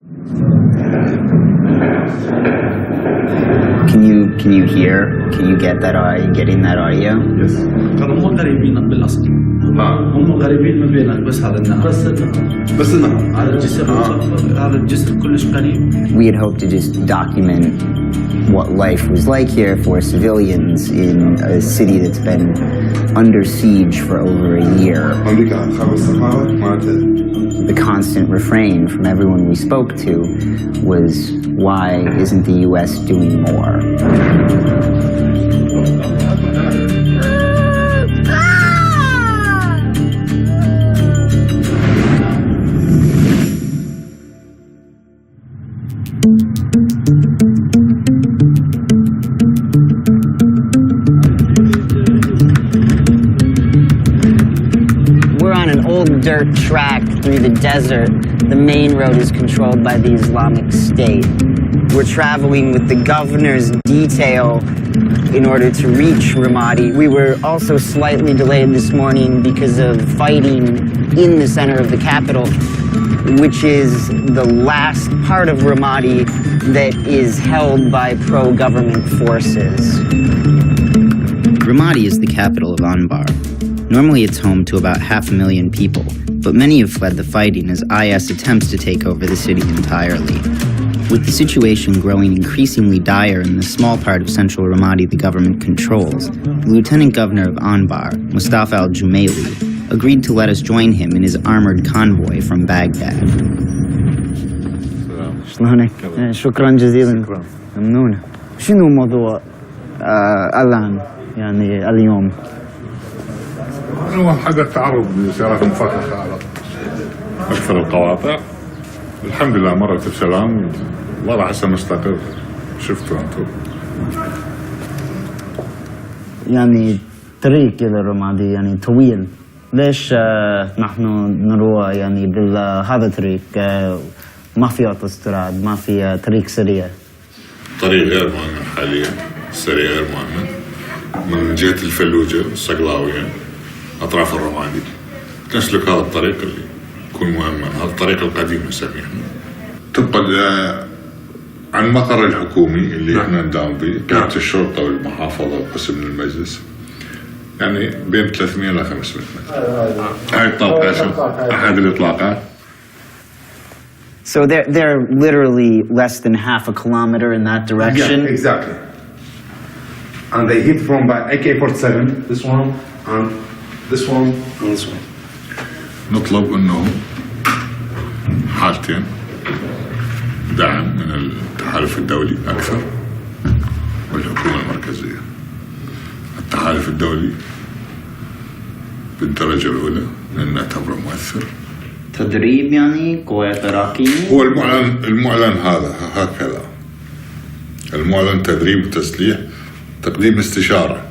Can you hear? Can you get that? Are you getting that audio? Yes. هم قريبين بالأصل. هم قريبين من بينك بس هذا النهر. بس النهر. هذا الجسر هذا الجسر كلش قريب. We had hoped to just document what life was like here for civilians in a city that's been under siege for over a year. The constant refrain from everyone we spoke to was, why isn't the U.S. doing more? Dirt track through the desert. The main road is controlled by the Islamic State. We're traveling with the governor's detail in order to reach Ramadi. We were also slightly delayed this morning because of fighting in the center of the capital, which is the last part of Ramadi that is held by pro-government forces. Ramadi is the capital of Anbar. Normally it's home to about 500,000 people, but many have fled the fighting as IS attempts to take over the city entirely. With the situation growing increasingly dire in the small part of central Ramadi the government controls, the Lieutenant Governor of Anbar, Mustafa al-Jumaili, agreed to let us join him in his armored convoy from Baghdad. شلونك؟ شكرا جزيلا. ممنونة. شنو موضوع الآن يعني اليوم؟ هو حدث تعرض لسيارات مفخخة على أكثر القواطع. الحمد لله مرت بسلام، الوضع هسه مستقر. شفتوا أنتم. يعني طريق إلى رمادي يعني طويل. ليش نحن نروح يعني بهذا الطريق؟ ما في أوتوستراد، ما في طريق سريع. طريق غير مؤمن حاليا، سريع غير مؤمن. من جهة الفلوجة الصقلاوية أطراف الرمادي تسلك هذا الطريق اللي يكون مؤمن، هذا الطريق القديم نسميه. تبقى عن المقر الحكومي اللي احنا نداوم به، كانت الشرطة والمحافظة وقسم المجلس، يعني بين 300 إلى 500 متر. هاي الطلقة أحد الإطلاقات. So they're literally less than half a kilometer in that direction? Yeah, exactly. And they hit from by AK-47, this one, and this one, and this one. نطلب إنه حالتين دعم من التحالف الدولي أكثر والحكومة المركزية. التحالف الدولي بالدرجة الأولى لأنه نعتبره مؤثر. تدريب يعني قوات عراقية؟ هو المعلن هذا هكذا. المعلن تدريب وتسليح، تقديم استشارة،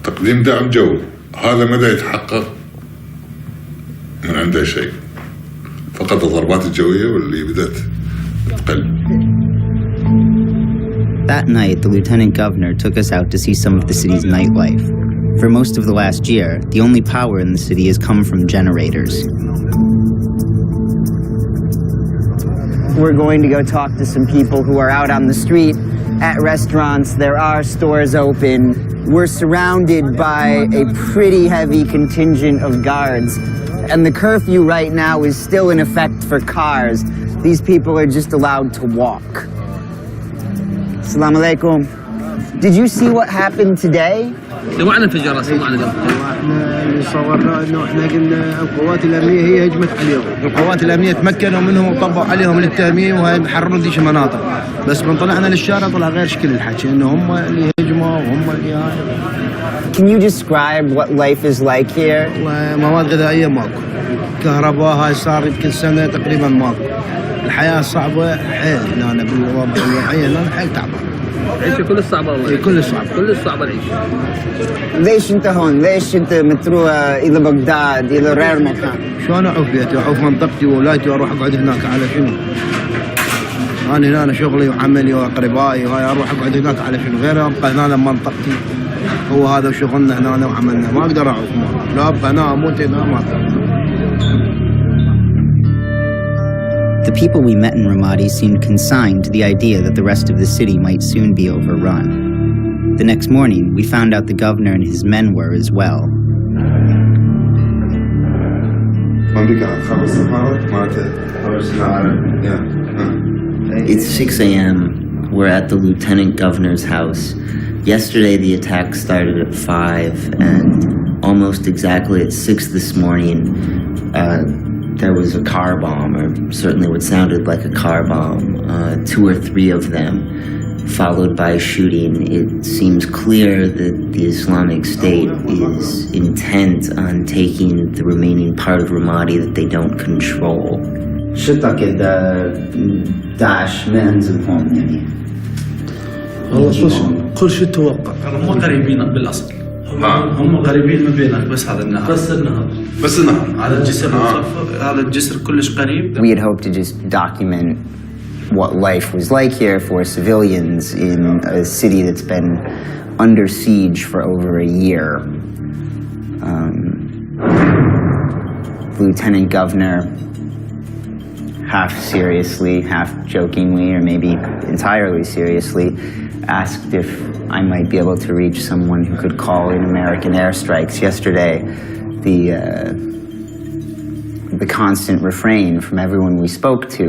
تقديم دعم جوي. هذا مدى يتحقق من عنده شيء، فقط الضربات الجوية واللي بدأت تقل. That night, the Lieutenant Governor took us out to see some of the city's nightlife. For most of the last year, the only power in the city has come from generators. We're going to go talk to some people who are out on the street, at restaurants. There are stores open. We're surrounded by a pretty heavy contingent of guards. And the curfew right now is still in effect for cars. These people are just allowed to walk. Assalamu alaikum. Did you see what happened today? سمعنا انفجارات، سمعنا دم. احنا صورنا انه احنا قلنا القوات الامنيه هي هجمت عليهم، القوات الامنيه تمكنوا منهم وطبقوا عليهم التهميش وحرروا ديش مناطق، بس من طلعنا للشارع طلع غير شكل الحكي انه هم اللي هجموا وهم اللي هاي. Can you describe what life is like here? مواد غذائيه ماكو، كهرباء هاي صار يمكن سنه تقريبا ماكو، الحياه صعبه حيل هنا بالوضع الوضعيه هنا حيل تعبان. العيشة كل صعبة والله. كل صعب، كل صعب العيشة. ليش انت هون؟ ليش انت متروح الى بغداد الى غير مكان؟ شلون اعوف بيتي واعوف منطقتي وولايتي واروح اقعد هناك على شنو؟ انا شغلي وعملي واقربائي وهاي اروح اقعد هناك على شنو؟ غير ابقى هنا منطقتي. هو هذا شغلنا هنا وعملنا، ما اقدر اعوف لا ابقى هنا اموت هنا ما اقدر. The people we met in Ramadi seemed consigned to the idea that the rest of the city might soon be overrun. The next morning, we found out the governor and his men were as well. It's 6 a.m. We're at the lieutenant governor's house. Yesterday, the attack started at 5, and almost exactly at 6 this morning, there was a car bomb, or certainly what sounded like a car bomb, 2 or 3 of them, followed by shooting. It seems clear that the Islamic State is intent on taking the remaining part of Ramadi that they don't control. شتاكد داعش ما انزلهم يعني والله كل شيء توقع. هم قريبين بالاصل. هم قريبين من بينك بس هذا النهر. بس النهر. على الجسر هذا الجسر كلش قريب. We had hoped to just document what life was like here for civilians in a city that's been under siege for over a year. Lieutenant Governor, half seriously, half jokingly, or maybe entirely seriously, asked if I might be able to reach someone who could call in American airstrikes. Yesterday, the constant refrain from everyone we spoke to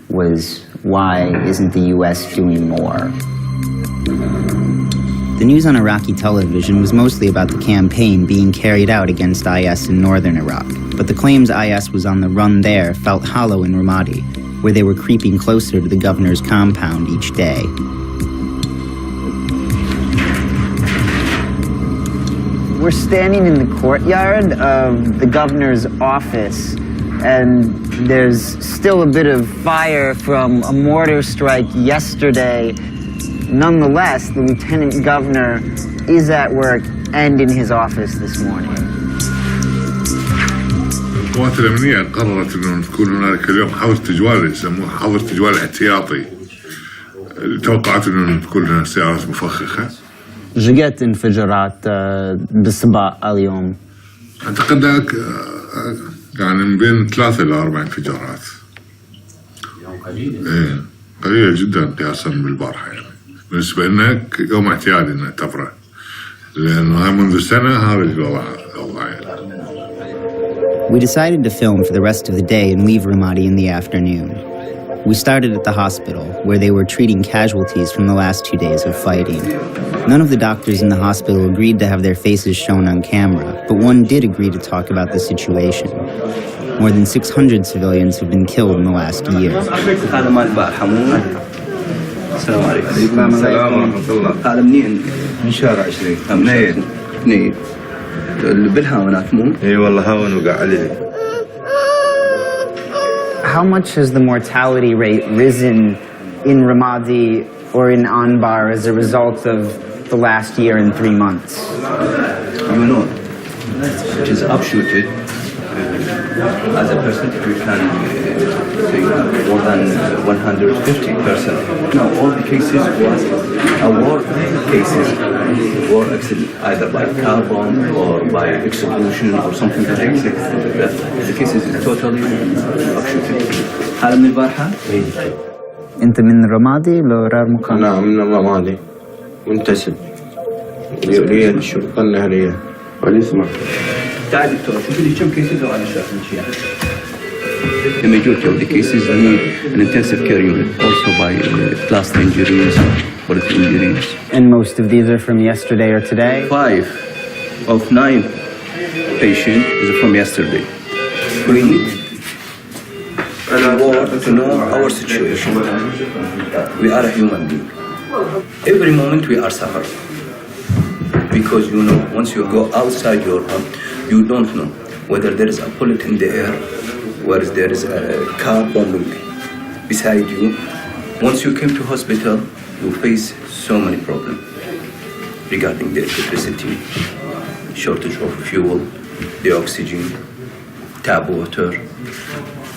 was, why isn't the U.S. doing more? The news on Iraqi television was mostly about the campaign being carried out against IS in northern Iraq, but the claims IS was on the run there felt hollow in Ramadi, where they were creeping closer to the governor's compound each day. We're standing in the courtyard of the governor's office, and there's still a bit of fire from a mortar strike yesterday. Nonetheless, the lieutenant governor is at work and in his office this morning. القوات الأمنية قررت أنه تكون هناك اليوم حظر تجوالي، يسموه حظر تجوالي احتياطي. توقعت أنه تكون هناك سيارات مفخخة. جت انفجارات بالصباح اليوم. أعتقد يعني من بين 3 إلى 4 انفجارات. إيه قليلة جدا قياسا بالبارحة يعني. بالنسبة لنا يوم اعتيادي إنها تفرح، لأنه منذ سنة هذا الوضع يعني. We decided to film for the rest of the day and leave Ramadi in the afternoon. We started at the hospital, where they were treating casualties from the last 2 days of fighting. None of the doctors in the hospital agreed to have their faces shown on camera, but one did agree to talk about the situation. More than 600 civilians have been killed in the last year. السلام عليكم. السلام ورحمة الله. هذا منين؟ من شارع 20. منين؟ بالهاونات مو؟ اي والله هاون وقع عليه. How much has the mortality rate risen in Ramadi or in Anbar as a result of the last year and 3 months? You know, it is upshooted. As a percentage, we can say more than 150%. Now, all the cases was war cases, war accident, either by car bomb or by explosion or something like that. The cases is totally upshooted. هذا من البارحة؟ أنت من رمادي لو غير مكان؟ نعم من الرمادي منتسب لي الشرطة النهرية والاسمع. تعال دكتور شوف لي كم كيسز وانا شايف لك اياها. The majority of the cases need an intensive care unit, also by blast injuries, bullet injuries. And most of these are from yesterday or today? 5 of 9 patients is from yesterday. We need to know our situation. We are a human being. Every moment we are suffering. Because you know, once you go outside your home, you don't know whether there is a bullet in the air, whether there is a car bombing beside you. Once you came to hospital, you face so many problems regarding the electricity, shortage of fuel, the oxygen, tap water,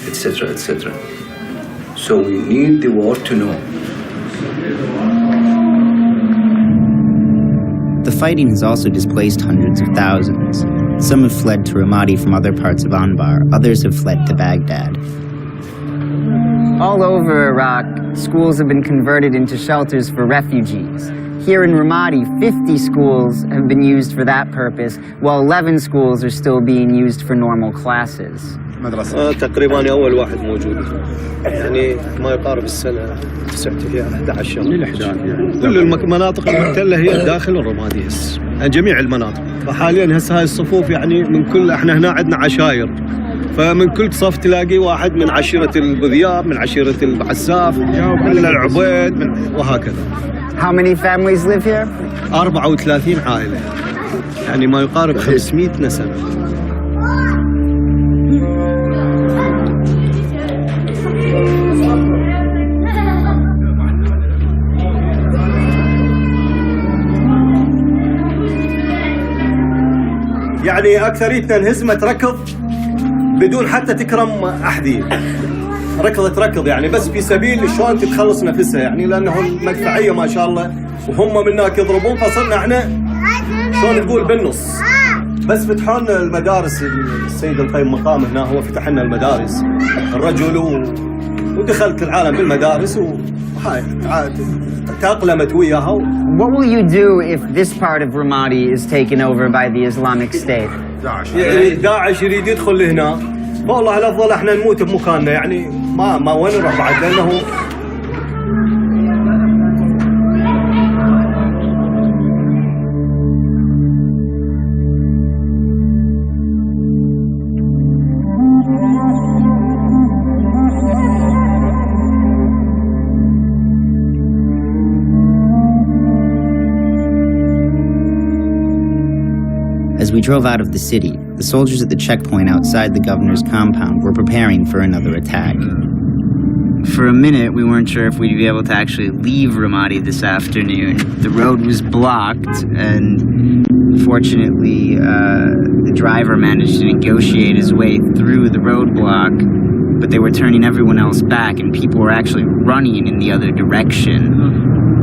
etc., etc. So we need the world to know. The fighting has also displaced hundreds of thousands. Some have fled to Ramadi from other parts of Anbar, others have fled to Baghdad. All over Iraq, schools have been converted into shelters for refugees. Here in Ramadi, 50 schools have been used for that purpose, while 11 schools are still being used for normal classes. تقريبا أول واحد موجود يعني ما يقارب السنة 11 شهر كل المناطق المحتلة هي داخل الرماديس جميع المناطق فحاليا هسه هاي الصفوف يعني من كل احنا هنا عندنا عشاير فمن كل صف تلاقي واحد من عشيرة البذياب من عشيرة العساف من العبيد وهكذا. How many families live here? 34 عائلة يعني ما يقارب 500 نسمة. يعني أكثريتنا انهزمت ركض بدون حتى تكرم أحدية ركض يعني بس في سبيل شلون تتخلص نفسها يعني لأنه المدفعية ما شاء الله وهم من هناك يضربون فصرنا احنا شلون تقول بالنص بس فتحوا لنا المدارس السيد القيم مقام هنا هو فتح لنا المدارس الرجل ودخلت العالم بالمدارس وهاي تأقلمت وياها. What will you do if this part of Ramadi is taken over by the Islamic State? داعش يريد يدخل لهنا والله الأفضل احنا نموت بمكاننا يعني ما وين نروح بعد لأنه As we drove out of the city, the soldiers at the checkpoint outside the governor's compound were preparing for another attack. For a minute, we weren't sure if we'd be able to actually leave Ramadi this afternoon. The road was blocked, and fortunately, the driver managed to negotiate his way through the roadblock, but they were turning everyone else back, and people were actually running in the other direction.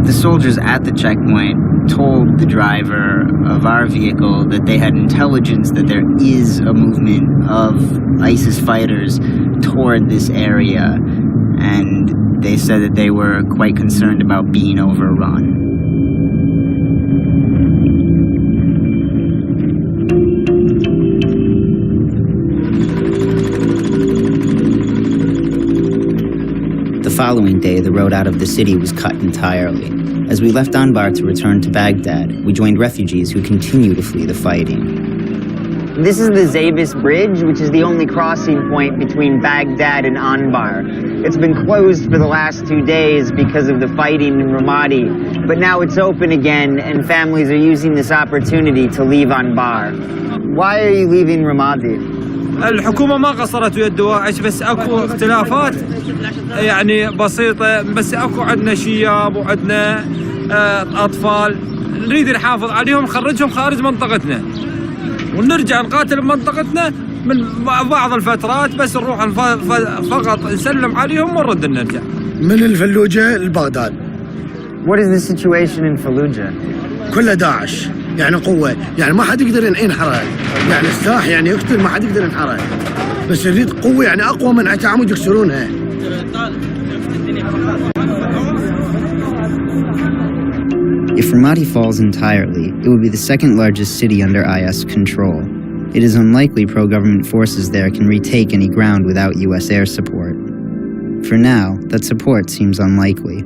The soldiers at the checkpoint told the driver of our vehicle that they had intelligence that there is a movement of ISIS fighters toward this area, and they said that they were quite concerned about being overrun. The following day, the road out of the city was cut entirely. As we left Anbar to return to Baghdad, we joined refugees who continue to flee the fighting. This is the Zabis Bridge, which is the only crossing point between Baghdad and Anbar. It's been closed for the last 2 days because of the fighting in Ramadi, but now it's open again and families are using this opportunity to leave Anbar. Why are you leaving Ramadi? الحكومة ما قصرت ويا الدواعش بس اكو اختلافات يعني بسيطة بس اكو عندنا شياب وعندنا اطفال نريد نحافظ عليهم نخرجهم خارج منطقتنا ونرجع نقاتل بمنطقتنا من بعض الفترات بس نروح فقط نسلم عليهم ونرد نرجع. من الفلوجة لبغداد. What is the situation in Fallujah? كله داعش يعني قوة يعني ما حد يقدر ينحرق يعني السلاح يعني يقتل ما حد يقدر ينحرق بس يريد قوة يعني أقوى من عتامود يكسرونها. If Ramadi falls entirely, it would be the second largest city under IS control. It is unlikely pro-government forces there can retake any ground without US air support. For now, that support seems unlikely.